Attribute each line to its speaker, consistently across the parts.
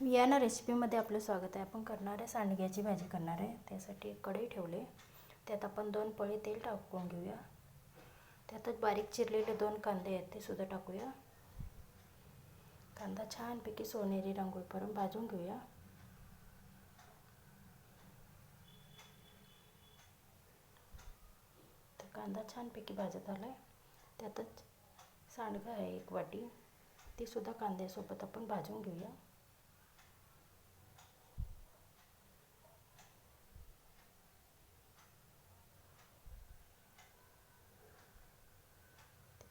Speaker 1: या ना रेसिपीमध्ये आपलं स्वागत आहे. आपण करणार आहे सांडग्याची भाजी करणार आहे. त्यासाठी एक कढई ठेवले, त्यात आपण 2 पळी तेल टाकून घेऊया. त्यातच बारीक चिरलेले 2 कांदे आहेत ते सुद्धा टाकूया. कांदा छानपैकी सोनेरी रंग होईपर्यंत भाजून घेऊया. तर कांदा छानपैकी भाजत आलाय. त्यातच सांडगं आहे 1 वाटी, ती सुद्धा कांद्यासोबत आपण भाजून घेऊया.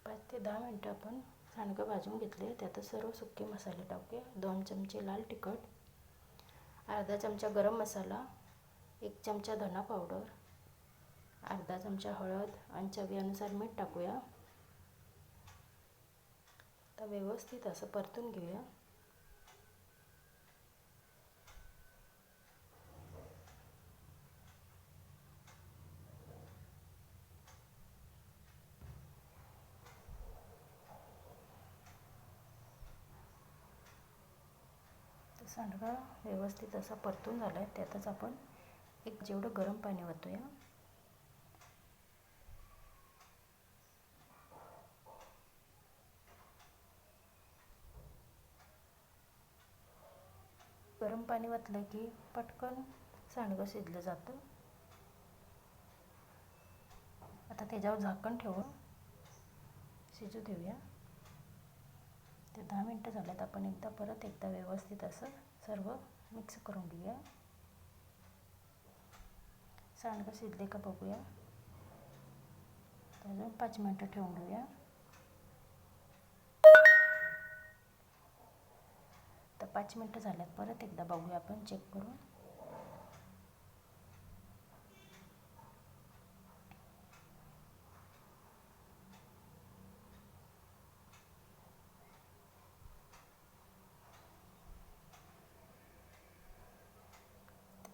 Speaker 1: 5 ते 10 मिनटं आपण सांडगं भाजून घेतले. त्यात सर्व सुके मसाले टाकूया. 2 चमचे लाल तिखट, अर्धा चमचा गरम मसाला, 1 चमचा धना पावडर, अर्धा चमचा हळद आणि चवीनुसार मीठ टाकूया. तर व्यवस्थित असं परतून घेऊया. तर सांडगा व्यवस्थित असा परतून झाला आहे. त्यातच आपण एक जेवढं गरम पाणी ओतूया. गरम पाणी ओतलं की पटकन सांडगं शिजलं जातं. आता त्याच्यावर झाकण ठेवून शिजू देऊया. ते 10 मिनटं झाल्यात. आपण परत एकदा व्यवस्थित असं सर्व मिक्स करून घेऊया. सांडगं शिजले का बघूया. अजून 5 मिनटं ठेवून घेऊया. तर 5 मिनटं झाल्यात. परत एकदा बघूया आपण चेक करून.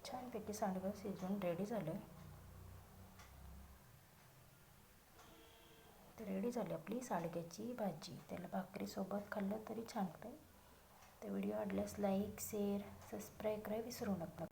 Speaker 1: छानपैकी सांडगं शिजून रेडी झालं. तर रेडी झाली आपली सांडग्याची भाजी. त्याला भाकरीसोबत खाल्लं तरी छान लागतं. तर व्हिडिओ आवडल्यास लाईक, शेअर, सबस्क्राईब करायला विसरू नका.